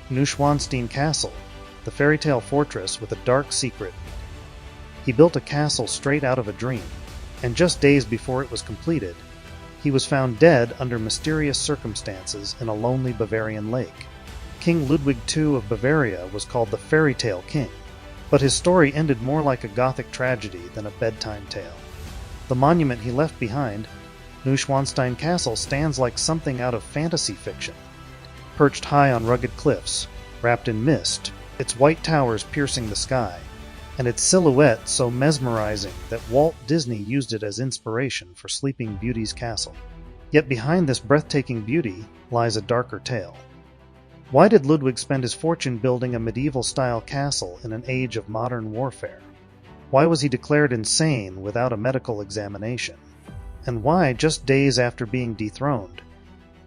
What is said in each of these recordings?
Neuschwanstein Castle, the fairytale fortress with a dark secret. He built a castle straight out of a dream, and just days before it was completed, he was found dead under mysterious circumstances in a lonely Bavarian lake. King Ludwig II of Bavaria was called the Fairytale King, but his story ended more like a Gothic tragedy than a bedtime tale. The monument he left behind, Neuschwanstein Castle, stands like something out of fantasy fiction. Perched high on rugged cliffs, wrapped in mist, its white towers piercing the sky, and its silhouette so mesmerizing that Walt Disney used it as inspiration for Sleeping Beauty's castle. Yet behind this breathtaking beauty lies a darker tale. Why did Ludwig spend his fortune building a medieval-style castle in an age of modern warfare? Why was he declared insane without a medical examination? And why, just days after being dethroned,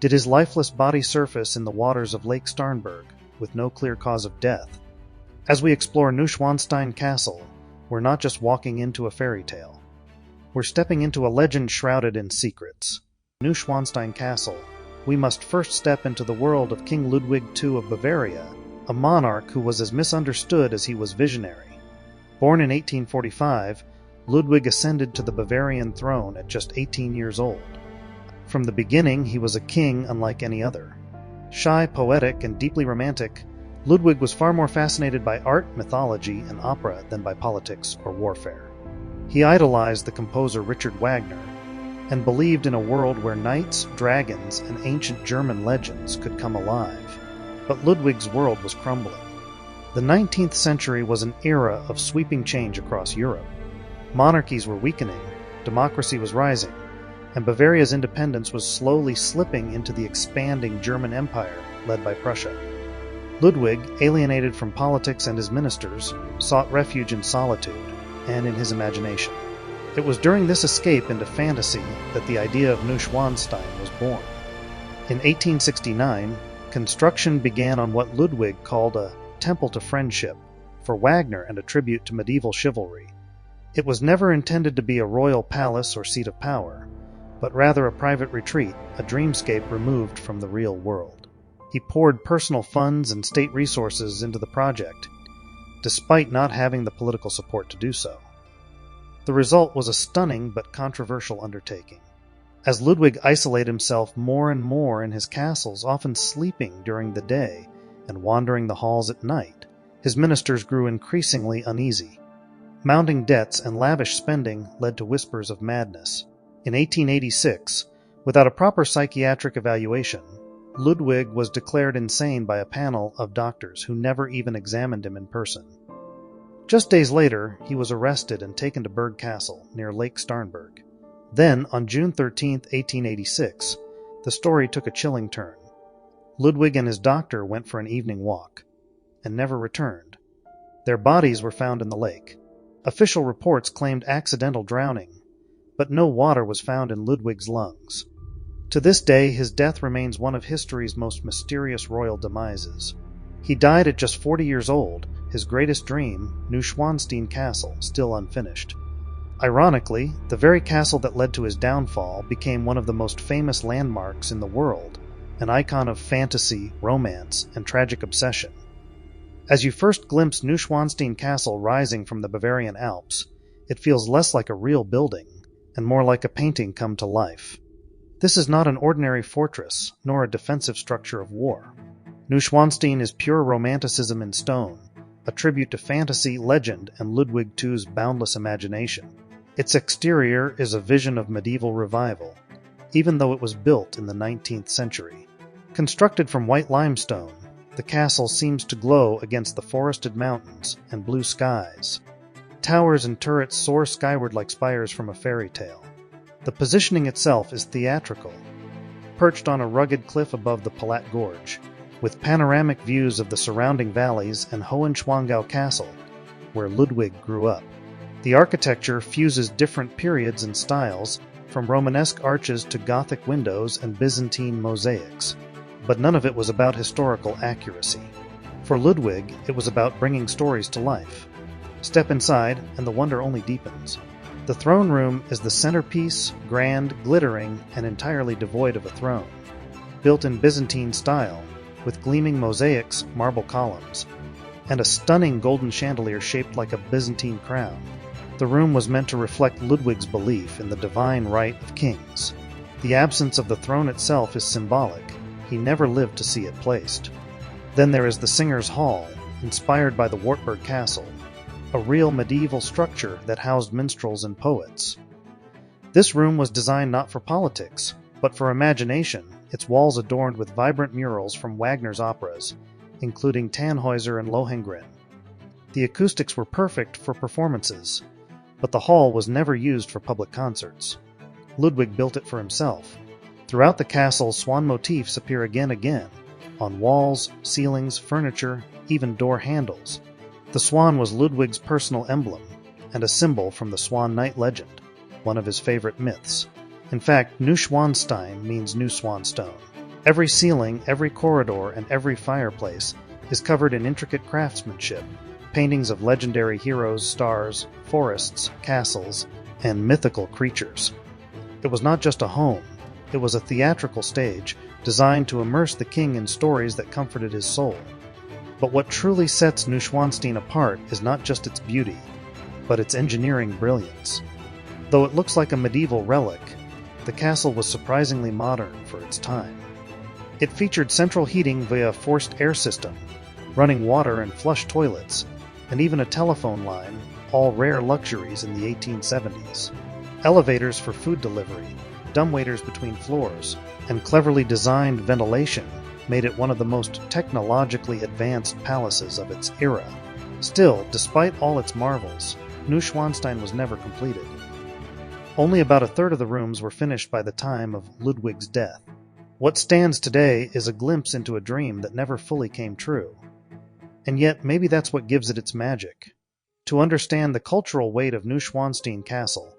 did his lifeless body surface in the waters of Lake Starnberg with no clear cause of death? As we explore Neuschwanstein Castle, we're not just walking into a fairy tale. We're stepping into a legend shrouded in secrets. Neuschwanstein Castle, we must first step into the world of King Ludwig II of Bavaria, a monarch who was as misunderstood as he was visionary. Born in 1845, Ludwig ascended to the Bavarian throne at just 18 years old. From the beginning, he was a king unlike any other. Shy, poetic, and deeply romantic, Ludwig was far more fascinated by art, mythology, and opera than by politics or warfare. He idolized the composer Richard Wagner, and believed in a world where knights, dragons, and ancient German legends could come alive. But Ludwig's world was crumbling. The 19th century was an era of sweeping change across Europe. Monarchies were weakening, democracy was rising, and Bavaria's independence was slowly slipping into the expanding German Empire led by Prussia. Ludwig, alienated from politics and his ministers, sought refuge in solitude and in his imagination. It was during this escape into fantasy that the idea of Neuschwanstein was born. In 1869, construction began on what Ludwig called a temple to friendship for Wagner and a tribute to medieval chivalry. It was never intended to be a royal palace or seat of power, but rather a private retreat, a dreamscape removed from the real world. He poured personal funds and state resources into the project, despite not having the political support to do so. The result was a stunning but controversial undertaking. As Ludwig isolated himself more and more in his castles, often sleeping during the day and wandering the halls at night, his ministers grew increasingly uneasy. Mounting debts and lavish spending led to whispers of madness. In 1886, without a proper psychiatric evaluation, Ludwig was declared insane by a panel of doctors who never even examined him in person. Just days later, he was arrested and taken to Berg Castle, near Lake Starnberg. Then, on June 13, 1886, the story took a chilling turn. Ludwig and his doctor went for an evening walk, and never returned. Their bodies were found in the lake. Official reports claimed accidental drowning, but no water was found in Ludwig's lungs. To this day, his death remains one of history's most mysterious royal demises. He died at just 40 years old, his greatest dream, Neuschwanstein Castle, still unfinished. Ironically, the very castle that led to his downfall became one of the most famous landmarks in the world, an icon of fantasy, romance, and tragic obsession. As you first glimpse Neuschwanstein Castle rising from the Bavarian Alps, it feels less like a real building, and more like a painting come to life. This is not an ordinary fortress, nor a defensive structure of war. Neuschwanstein is pure romanticism in stone, a tribute to fantasy, legend, and Ludwig II's boundless imagination. Its exterior is a vision of medieval revival, even though it was built in the 19th century. Constructed from white limestone, the castle seems to glow against the forested mountains and blue skies. Towers and turrets soar skyward like spires from a fairy tale. The positioning itself is theatrical, perched on a rugged cliff above the Palat Gorge, with panoramic views of the surrounding valleys and Hohenschwangau Castle, where Ludwig grew up. The architecture fuses different periods and styles, from Romanesque arches to Gothic windows and Byzantine mosaics. But none of it was about historical accuracy. For Ludwig, it was about bringing stories to life. Step inside, and the wonder only deepens. The throne room is the centerpiece, grand, glittering, and entirely devoid of a throne. Built in Byzantine style, with gleaming mosaics, marble columns, and a stunning golden chandelier shaped like a Byzantine crown. The room was meant to reflect Ludwig's belief in the divine right of kings. The absence of the throne itself is symbolic. He never lived to see it placed. Then there is the Singers' Hall, inspired by the Wartburg Castle, a real medieval structure that housed minstrels and poets. This room was designed not for politics, but for imagination, its walls adorned with vibrant murals from Wagner's operas, including Tannhäuser and Lohengrin. The acoustics were perfect for performances, but the hall was never used for public concerts. Ludwig built it for himself. Throughout the castle, swan motifs appear again, on walls, ceilings, furniture, even door handles. The swan was Ludwig's personal emblem, and a symbol from the Swan Knight legend, one of his favorite myths. In fact, Neuschwanstein means new swan stone. Every ceiling, every corridor, and every fireplace is covered in intricate craftsmanship, paintings of legendary heroes, stars, forests, castles, and mythical creatures. It was not just a home, it was a theatrical stage designed to immerse the king in stories that comforted his soul. But what truly sets Neuschwanstein apart is not just its beauty, but its engineering brilliance. Though it looks like a medieval relic, the castle was surprisingly modern for its time. It featured central heating via a forced air system, running water and flush toilets, and even a telephone line, all rare luxuries in the 1870s. Elevators for food delivery, dumbwaiters between floors, and cleverly designed ventilation made it one of the most technologically advanced palaces of its era. Still, despite all its marvels, Neuschwanstein was never completed. Only about a third of the rooms were finished by the time of Ludwig's death. What stands today is a glimpse into a dream that never fully came true. And yet, maybe that's what gives it its magic. To understand the cultural weight of Neuschwanstein Castle,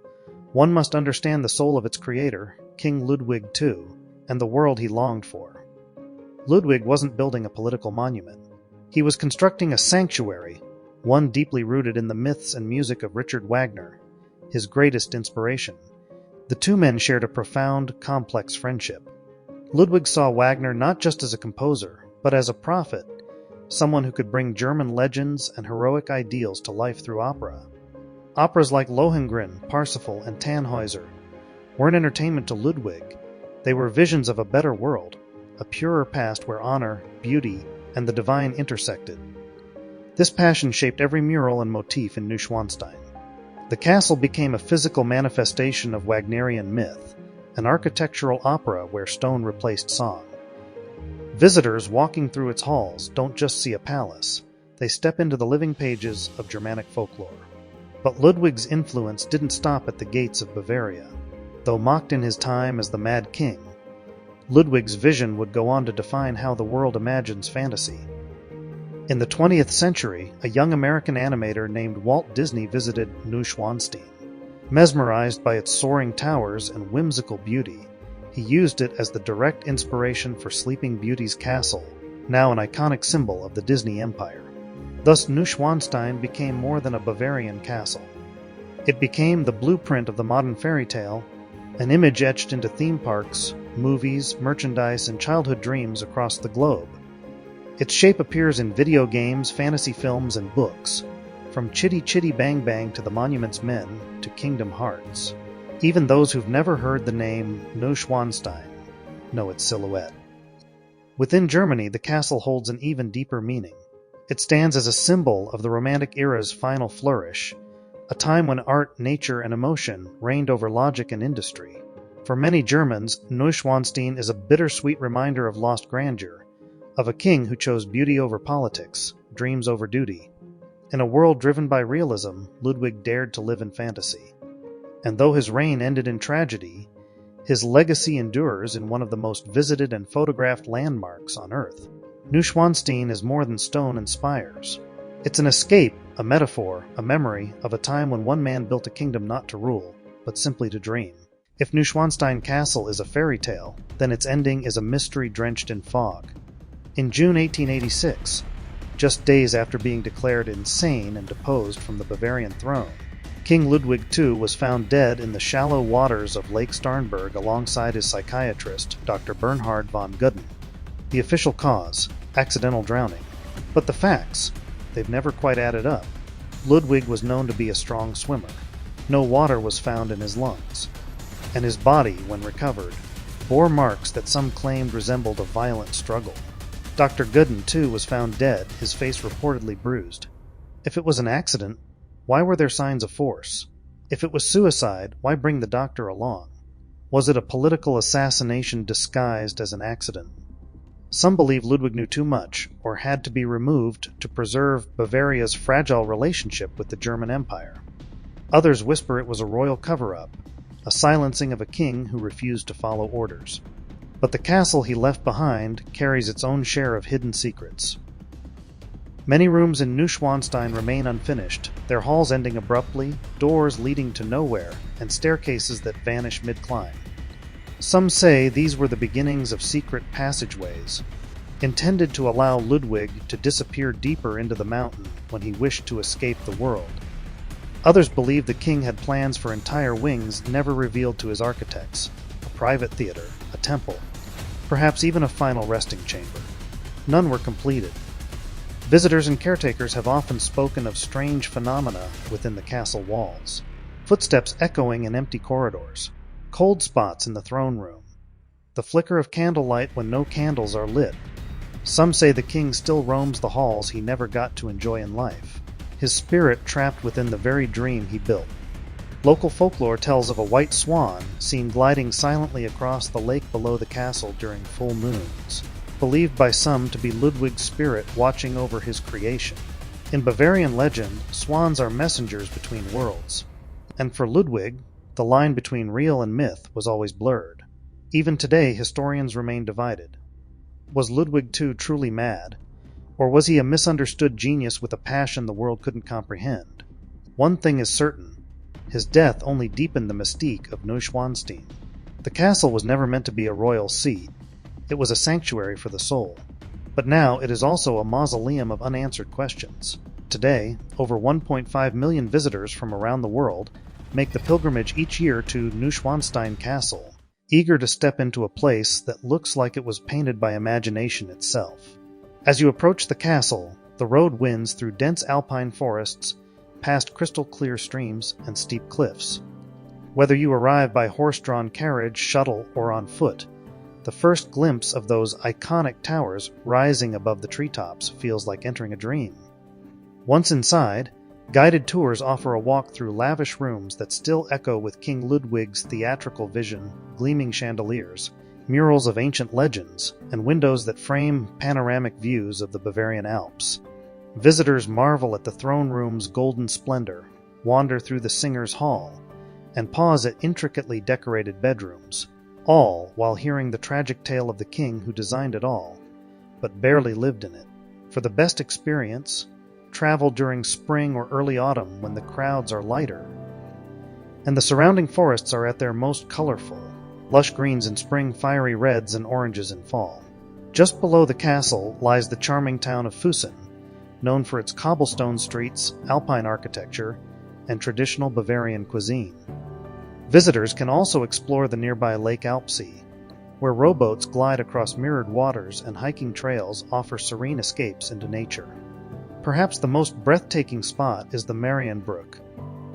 one must understand the soul of its creator, King Ludwig II, and the world he longed for. Ludwig wasn't building a political monument. He was constructing a sanctuary, one deeply rooted in the myths and music of Richard Wagner, his greatest inspiration. The two men shared a profound, complex friendship. Ludwig saw Wagner not just as a composer, but as a prophet, someone who could bring German legends and heroic ideals to life through opera. Operas like Lohengrin, Parsifal, and Tannhäuser weren't entertainment to Ludwig. They were visions of a better world, a purer past where honor, beauty, and the divine intersected. This passion shaped every mural and motif in Neuschwanstein. The castle became a physical manifestation of Wagnerian myth, an architectural opera where stone replaced song. Visitors walking through its halls don't just see a palace, they step into the living pages of Germanic folklore. But Ludwig's influence didn't stop at the gates of Bavaria. Though mocked in his time as the Mad King, Ludwig's vision would go on to define how the world imagines fantasy. In the 20th century, a young American animator named Walt Disney visited Neuschwanstein. Mesmerized by its soaring towers and whimsical beauty, he used it as the direct inspiration for Sleeping Beauty's castle, now an iconic symbol of the Disney Empire. Thus, Neuschwanstein became more than a Bavarian castle. It became the blueprint of the modern fairy tale, an image etched into theme parks, movies, merchandise, and childhood dreams across the globe. Its shape appears in video games, fantasy films, and books, from Chitty Chitty Bang Bang to The Monument's Men to Kingdom Hearts. Even those who've never heard the name Neuschwanstein know its silhouette. Within Germany, the castle holds an even deeper meaning. It stands as a symbol of the Romantic era's final flourish, a time when art, nature, and emotion reigned over logic and industry. For many Germans, Neuschwanstein is a bittersweet reminder of lost grandeur, of a king who chose beauty over politics, dreams over duty. In a world driven by realism, Ludwig dared to live in fantasy. And though his reign ended in tragedy, his legacy endures in one of the most visited and photographed landmarks on Earth. Neuschwanstein is more than stone and spires. It's an escape, a metaphor, a memory of a time when one man built a kingdom not to rule, but simply to dream. If Neuschwanstein Castle is a fairy tale, then its ending is a mystery drenched in fog. In June 1886, just days after being declared insane and deposed from the Bavarian throne, King Ludwig II was found dead in the shallow waters of Lake Starnberg alongside his psychiatrist, Dr. Bernhard von Gudden. The official cause, accidental drowning. But the facts, they've never quite added up. Ludwig was known to be a strong swimmer. No water was found in his lungs. And his body, when recovered, bore marks that some claimed resembled a violent struggle. Dr. Gooden, too, was found dead, his face reportedly bruised. If it was an accident, why were there signs of force? If it was suicide, why bring the doctor along? Was it a political assassination disguised as an accident? Some believe Ludwig knew too much, or had to be removed to preserve Bavaria's fragile relationship with the German Empire. Others whisper it was a royal cover-up, a silencing of a king who refused to follow orders. But the castle he left behind carries its own share of hidden secrets. Many rooms in Neuschwanstein remain unfinished, their halls ending abruptly, doors leading to nowhere, and staircases that vanish mid-climb. Some say these were the beginnings of secret passageways, intended to allow Ludwig to disappear deeper into the mountain when he wished to escape the world. Others believe the king had plans for entire wings never revealed to his architects, a private theater, a temple, perhaps even a final resting chamber. None were completed. Visitors and caretakers have often spoken of strange phenomena within the castle walls. Footsteps echoing in empty corridors, cold spots in the throne room, the flicker of candlelight when no candles are lit. Some say the king still roams the halls he never got to enjoy in life, his spirit trapped within the very dream he built. Local folklore tells of a white swan seen gliding silently across the lake below the castle during full moons, believed by some to be Ludwig's spirit watching over his creation. In Bavarian legend, swans are messengers between worlds, and for Ludwig, the line between real and myth was always blurred. Even today, historians remain divided. Was Ludwig II truly mad, or was he a misunderstood genius with a passion the world couldn't comprehend? One thing is certain, his death only deepened the mystique of Neuschwanstein. The castle was never meant to be a royal seat. It was a sanctuary for the soul. But now it is also a mausoleum of unanswered questions. Today, over 1.5 million visitors from around the world make the pilgrimage each year to Neuschwanstein Castle, eager to step into a place that looks like it was painted by imagination itself. As you approach the castle, the road winds through dense alpine forests, past crystal-clear streams and steep cliffs. Whether you arrive by horse-drawn carriage, shuttle, or on foot, the first glimpse of those iconic towers rising above the treetops feels like entering a dream. Once inside, guided tours offer a walk through lavish rooms that still echo with King Ludwig's theatrical vision, gleaming chandeliers, murals of ancient legends, and windows that frame panoramic views of the Bavarian Alps. Visitors marvel at the throne room's golden splendor, wander through the Singer's Hall, and pause at intricately decorated bedrooms, all while hearing the tragic tale of the king who designed it all, but barely lived in it. For the best experience, travel during spring or early autumn when the crowds are lighter, and the surrounding forests are at their most colorful, lush greens in spring, fiery reds, and oranges in fall. Just below the castle lies the charming town of Füssen, known for its cobblestone streets, alpine architecture, and traditional Bavarian cuisine. Visitors can also explore the nearby Lake Alpsee, where rowboats glide across mirrored waters and hiking trails offer serene escapes into nature. Perhaps the most breathtaking spot is the Marienbrück,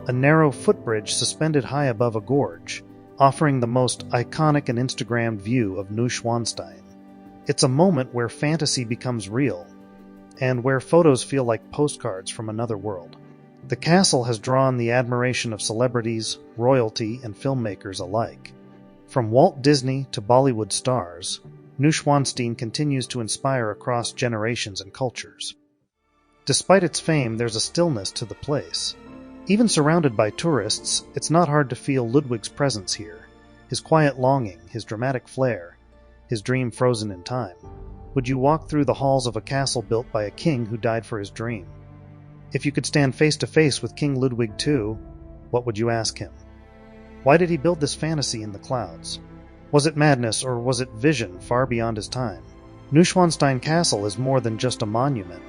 a narrow footbridge suspended high above a gorge, offering the most iconic and Instagrammed view of Neuschwanstein. It's a moment where fantasy becomes real, and where photos feel like postcards from another world. The castle has drawn the admiration of celebrities, royalty, and filmmakers alike. From Walt Disney to Bollywood stars, Neuschwanstein continues to inspire across generations and cultures. Despite its fame, there's a stillness to the place. Even surrounded by tourists, it's not hard to feel Ludwig's presence here, his quiet longing, his dramatic flair, his dream frozen in time. Would you walk through the halls of a castle built by a king who died for his dream? If you could stand face to face with King Ludwig II, what would you ask him? Why did he build this fantasy in the clouds? Was it madness, or was it vision far beyond his time? Neuschwanstein Castle is more than just a monument.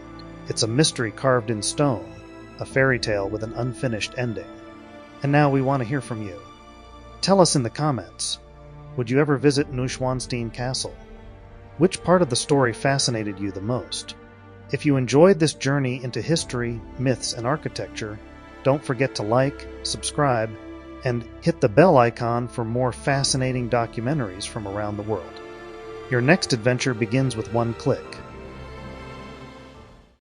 It's a mystery carved in stone, a fairy tale with an unfinished ending. And now we want to hear from you. Tell us in the comments, would you ever visit Neuschwanstein Castle? Which part of the story fascinated you the most? If you enjoyed this journey into history, myths, and architecture, don't forget to like, subscribe, and hit the bell icon for more fascinating documentaries from around the world. Your next adventure begins with one click.